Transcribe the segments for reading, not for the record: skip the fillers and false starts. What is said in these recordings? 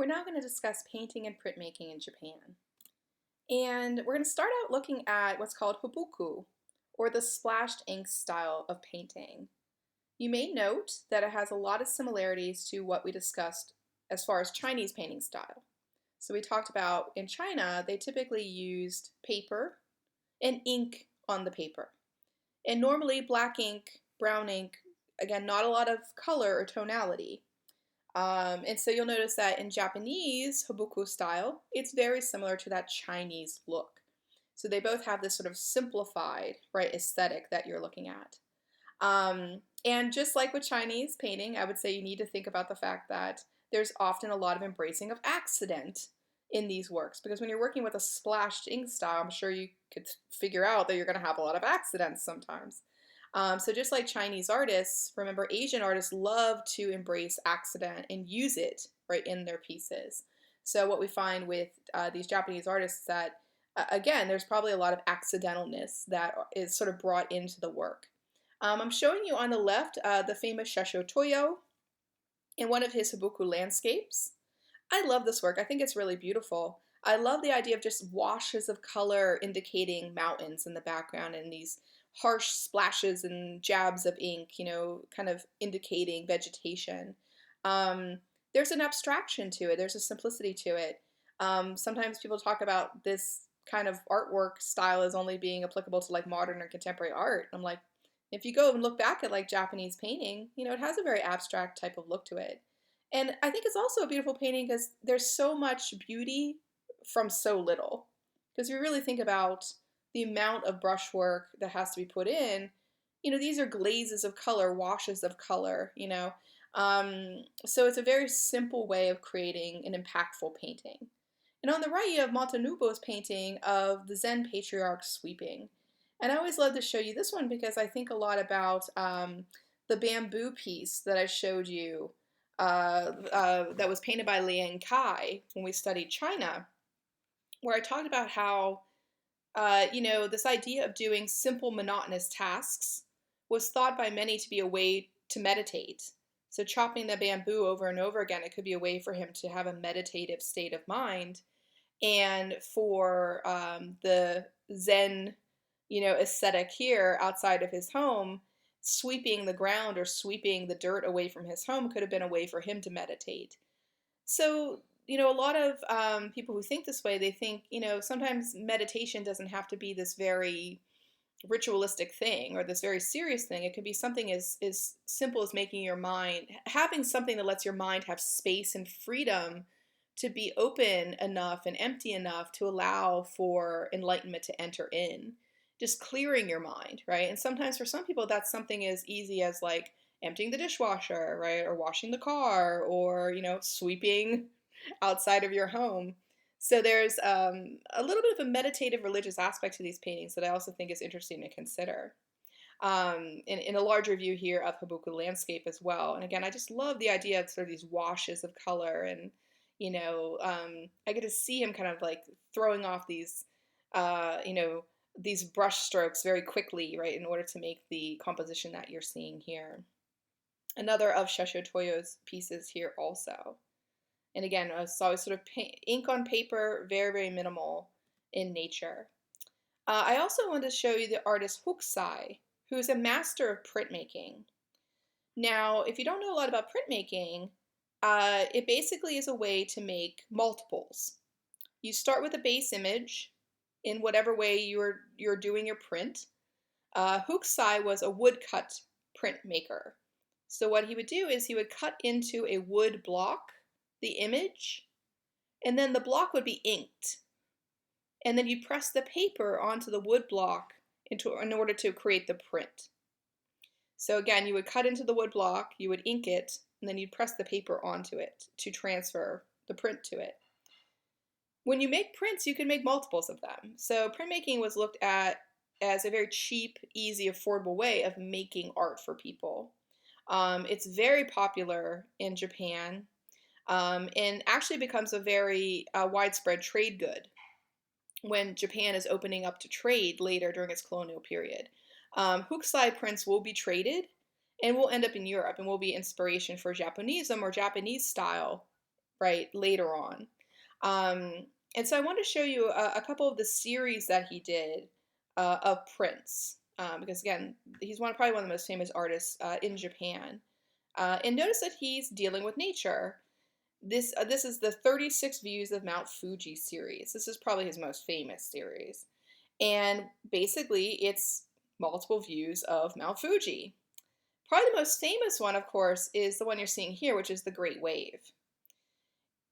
We're now going to discuss painting and printmaking in Japan. And we're going to start out looking at what's called Hobuku, or the splashed ink style of painting. You may note that it has a lot of similarities to what we discussed as far as Chinese painting style. So we talked about in China, they typically used paper and ink on the paper. And normally black ink, brown ink, again, not a lot of color or tonality. And so you'll notice that in Japanese Hobuku style, it's very similar to that Chinese look. So they both have this sort of simplified, right, aesthetic that you're looking at. And just like with Chinese painting, I would say you need to think about the fact that there's often a lot of embracing of accident in these works, because when you're working with a splashed ink style, I'm sure you could figure out that you're going to have a lot of accidents sometimes. So just like Chinese artists, remember Asian artists love to embrace accident and use it right in their pieces. So what we find with these Japanese artists that again, there's probably a lot of accidentalness that is sort of brought into the work. I'm showing you on the left the famous Shasho Toyo in one of his Hobuku landscapes. I love this work. I think it's really beautiful. I love the idea of just washes of color indicating mountains in the background and these harsh splashes and jabs of ink, kind of indicating vegetation. There's an abstraction to it. There's a simplicity to it. Sometimes people talk about this kind of artwork style as only being applicable to like modern or contemporary art. I'm like, if you go and look back at like Japanese painting, it has a very abstract type of look to it. And I think it's also a beautiful painting because there's so much beauty from so little. Because if you really think about the amount of brushwork that has to be put in, these are glazes of color, washes of color, so it's a very simple way of creating an impactful painting. And on the right, you have Montenubo's painting of the Zen patriarch sweeping. And I always love to show you this one because I think a lot about the bamboo piece that I showed you that was painted by Liang Kai when we studied China, where I talked about how, this idea of doing simple monotonous tasks was thought by many to be a way to meditate. So chopping the bamboo over and over again, it could be a way for him to have a meditative state of mind. And for the Zen, aesthetic here outside of his home, sweeping the ground or sweeping the dirt away from his home could have been a way for him to meditate. So, a lot of people who think this way, they think, sometimes meditation doesn't have to be this very ritualistic thing or this very serious thing. It could be something as simple as making your mind, having something that lets your mind have space and freedom to be open enough and empty enough to allow for enlightenment to enter in. Just clearing your mind, right? And sometimes for some people, that's something as easy as like emptying the dishwasher, right? Or washing the car, or, sweeping outside of your home. So there's a little bit of a meditative religious aspect to these paintings that I also think is interesting to consider. In a larger view here of Hobuku landscape as well. And again, I just love the idea of sort of these washes of color and, I get to see him kind of like throwing off these brush strokes very quickly, right, in order to make the composition that you're seeing here. Another of Shasho Toyo's pieces here also. And again, it's always sort of ink on paper, very, very minimal in nature. I also wanted to show you the artist Hokusai, who is a master of printmaking. Now, if you don't know a lot about printmaking, it basically is a way to make multiples. You start with a base image in whatever way you're doing your print. Hokusai was a woodcut printmaker. So what he would do is he would cut into a wood block the image, and then the block would be inked. And then you'd press the paper onto the wood block in order to create the print. So again, you would cut into the wood block, you would ink it, and then you'd press the paper onto it to transfer the print to it. When you make prints, you can make multiples of them. So printmaking was looked at as a very cheap, easy, affordable way of making art for people. It's very popular in Japan, and actually becomes a very widespread trade good when Japan is opening up to trade later during its colonial period. Hokusai prints will be traded and will end up in Europe and will be inspiration for Japonism or Japanese style right, later on. Um, and so I want to show you a couple of the series that he did of prints, because again, he's probably one of the most famous artists in Japan. And notice that he's dealing with nature. This is the 36 Views of Mount Fuji series. This is probably his most famous series. And basically, it's multiple views of Mount Fuji. Probably the most famous one, of course, is the one you're seeing here, which is the Great Wave.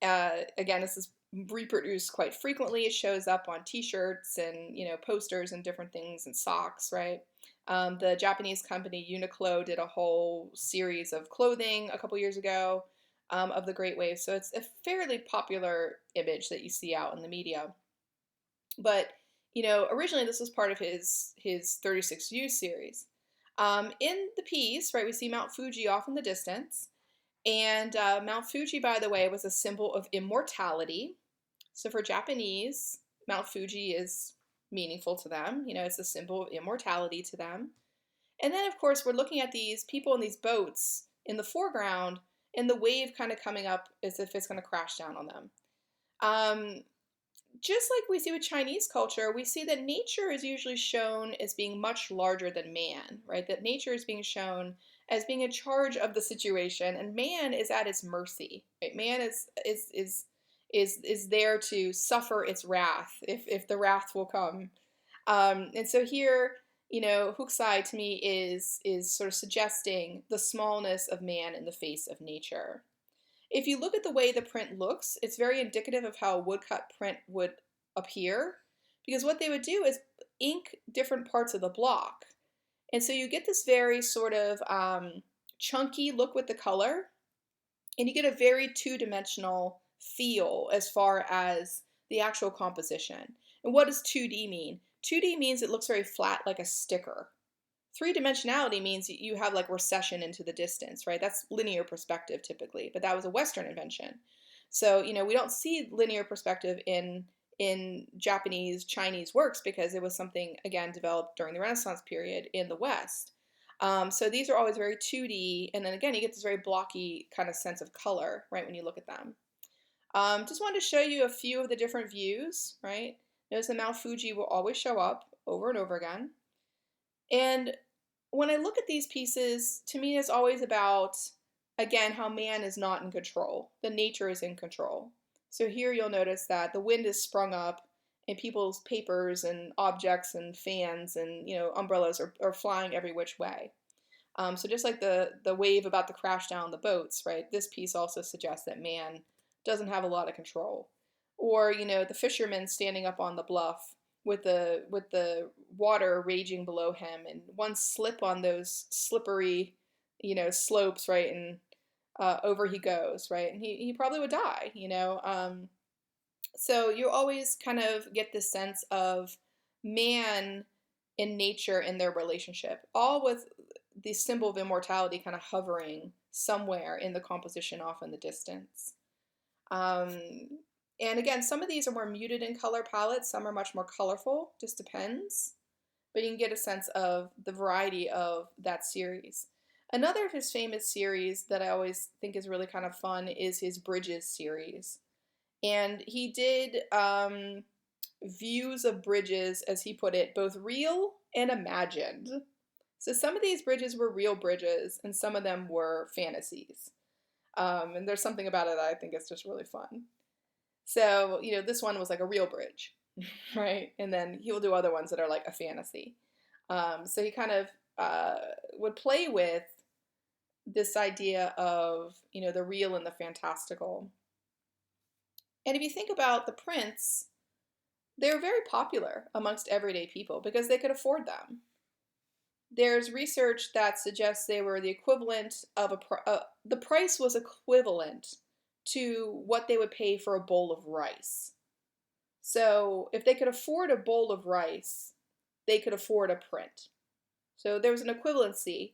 Again, this is reproduced quite frequently. It shows up on T-shirts and posters and different things and socks, right? The Japanese company Uniqlo did a whole series of clothing a couple years ago of the Great Wave, so it's a fairly popular image that you see out in the media. But originally this was part of his 36 Views series. In the piece, right, we see Mount Fuji off in the distance. And Mount Fuji, by the way, was a symbol of immortality. So for Japanese, Mount Fuji is meaningful to them. It's a symbol of immortality to them. And then, of course, we're looking at these people in these boats in the foreground and the wave kind of coming up as if it's going to crash down on them. Just like we see with Chinese culture, we see that nature is usually shown as being much larger than man, right? That nature is being shown as being in charge of the situation, and man is at its mercy. Right? Man is there to suffer its wrath if the wrath will come. And so here, Hokusai to me is sort of suggesting the smallness of man in the face of nature. If you look at the way the print looks, it's very indicative of how a woodcut print would appear, because what they would do is ink different parts of the block. And so you get this very sort of chunky look with the color, and you get a very two-dimensional feel as far as the actual composition. And what does 2D mean? 2D means it looks very flat like a sticker. Three-dimensionality means you have like recession into the distance, right? That's linear perspective typically, but that was a Western invention. So, we don't see linear perspective in Japanese, Chinese works because it was something, again, developed during the Renaissance period in the West. So these are always very 2D, and then again, you get this very blocky kind of sense of color, right, when you look at them. Just wanted to show you a few of the different views, right? Notice that Mount Fuji will always show up over and over again. And when I look at these pieces, to me it's always about, again, how man is not in control. The nature is in control. So here you'll notice that the wind is sprung up and people's papers and objects and fans and umbrellas are flying every which way. So just like the wave about to crash down the boats, right? This piece also suggests that man doesn't have a lot of control. Or the fisherman standing up on the bluff with the water raging below him, and one slip on those slippery, slopes, right, and over he goes, right, and he probably would die, So you always kind of get this sense of man and nature in their relationship, all with the symbol of immortality kind of hovering somewhere in the composition off in the distance. And again, some of these are more muted in color palette, some are much more colorful, just depends. But you can get a sense of the variety of that series. Another of his famous series that I always think is really kind of fun is his Bridges series. And he did views of bridges, as he put it, both real and imagined. So some of these bridges were real bridges, and some of them were fantasies. And there's something about it that I think is just really fun. So, this one was like a real bridge, right? And then he will do other ones that are like a fantasy. So he kind of would play with this idea of, the real and the fantastical. And if you think about the prints, they were very popular amongst everyday people because they could afford them. There's research that suggests they were the equivalent of the price was equivalent to what they would pay for a bowl of rice. So if they could afford a bowl of rice, they could afford a print. So there was an equivalency.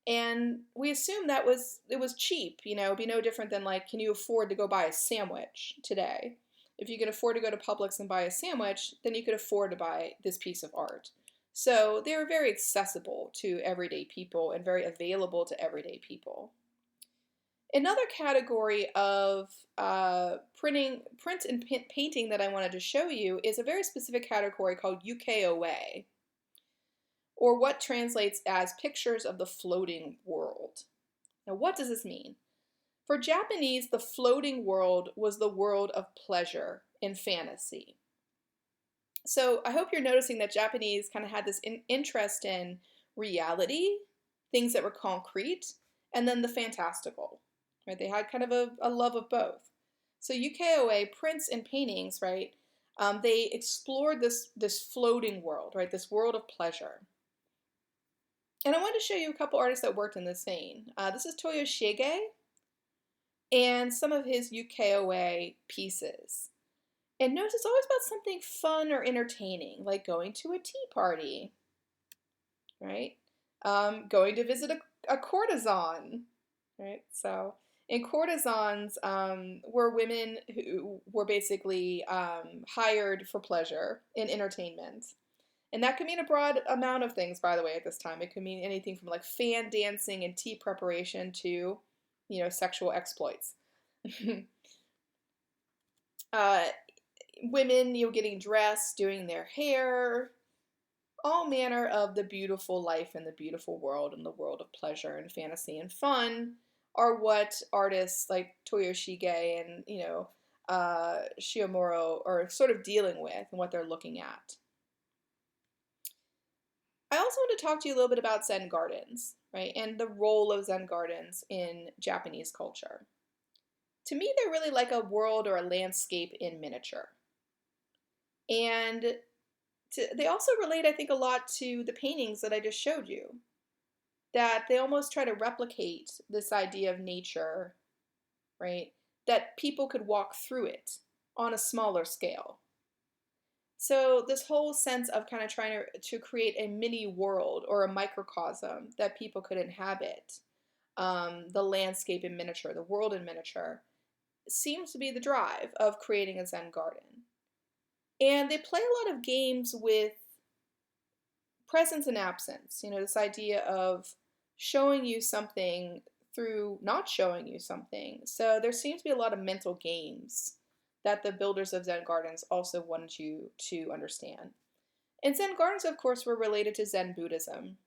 And we assume it was cheap, it'd be no different than like, can you afford to go buy a sandwich today? If you could afford to go to Publix and buy a sandwich, then you could afford to buy this piece of art. So they were very accessible to everyday people and very available to everyday people. Another category of print and painting that I wanted to show you is a very specific category called ukiyo-e, or what translates as pictures of the floating world. Now, what does this mean? For Japanese, the floating world was the world of pleasure and fantasy. So I hope you're noticing that Japanese kind of had this interest in reality, things that were concrete, and then the fantastical, right? They had kind of a love of both. So ukiyo-e prints and paintings, right? They explored this floating world, right? This world of pleasure. And I wanted to show you a couple artists that worked in this vein. This is Toyo Shige and some of his ukiyo-e pieces. And notice it's always about something fun or entertaining, like going to a tea party, right? Going to visit a courtesan, right? So, and courtesans were women who were basically hired for pleasure and entertainment. And that could mean a broad amount of things, by the way, at this time. It could mean anything from like fan dancing and tea preparation to, sexual exploits. Women, getting dressed, doing their hair, all manner of the beautiful life and the beautiful world and the world of pleasure and fantasy and fun are what artists like Toyo Shige and, Shiomuro are sort of dealing with and what they're looking at. I also want to talk to you a little bit about Zen gardens, right, and the role of Zen gardens in Japanese culture. To me, they're really like a world or a landscape in miniature. And they also relate, I think, a lot to the paintings that I just showed you, that they almost try to replicate this idea of nature, right, that people could walk through it on a smaller scale. So this whole sense of kind of trying to create a mini world or a microcosm that people could inhabit, the landscape in miniature, the world in miniature, seems to be the drive of creating a Zen garden. And they play a lot of games with presence and absence, this idea of showing you something through not showing you something. So there seems to be a lot of mental games that the builders of Zen gardens also wanted you to understand. And Zen gardens, of course, were related to Zen Buddhism,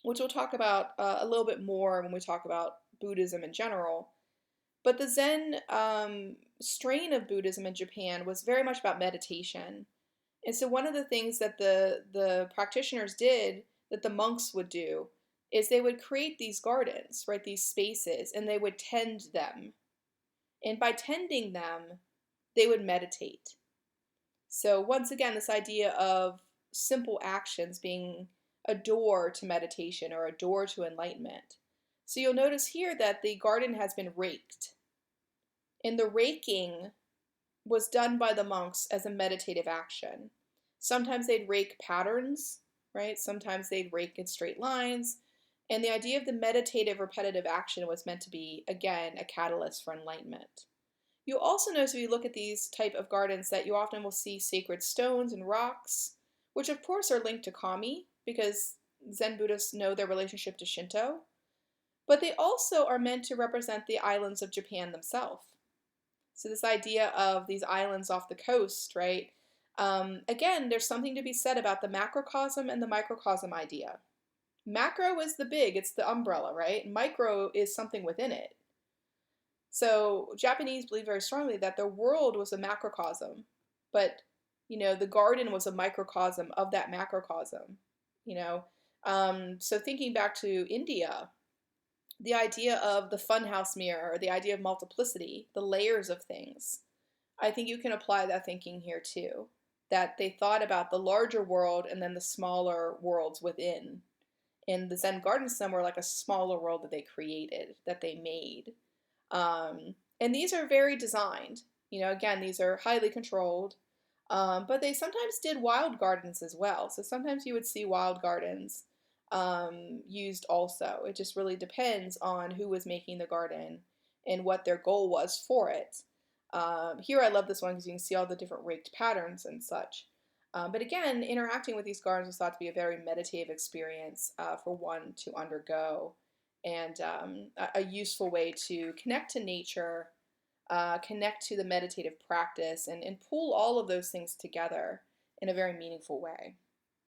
which we'll talk about a little bit more when we talk about Buddhism in general. But the Zen strain of Buddhism in Japan was very much about meditation. And so one of the things that the practitioners did, that the monks would do, is they would create these gardens, right, these spaces, and they would tend them. And by tending them, they would meditate. So once again, this idea of simple actions being a door to meditation or a door to enlightenment. So you'll notice here that the garden has been raked. And the raking was done by the monks as a meditative action. Sometimes they'd rake patterns, right? Sometimes they'd rake in straight lines. And the idea of the meditative repetitive action was meant to be, again, a catalyst for enlightenment. You'll also notice if you look at these type of gardens that you often will see sacred stones and rocks, which of course are linked to kami, because Zen Buddhists know their relationship to Shinto. But they also are meant to represent the islands of Japan themselves. So this idea of these islands off the coast, right? Again, there's something to be said about the macrocosm and the microcosm idea. Macro is the big, it's the umbrella, right? Micro is something within it. So Japanese believe very strongly that their world was a macrocosm, but the garden was a microcosm of that macrocosm. So thinking back to India, the idea of the funhouse mirror, or the idea of multiplicity, the layers of things, I think you can apply that thinking here too. That they thought about the larger world and then the smaller worlds within. And the Zen gardens were like a smaller world that they created, that they made. And these are very designed. Again, these are highly controlled. But they sometimes did wild gardens as well. So sometimes you would see wild gardens used also. It just really depends on who was making the garden and what their goal was for it. Here I love this one because you can see all the different raked patterns and such. But again, interacting with these gardens was thought to be a very meditative experience for one to undergo and a useful way to connect to nature, connect to the meditative practice, and pull all of those things together in a very meaningful way.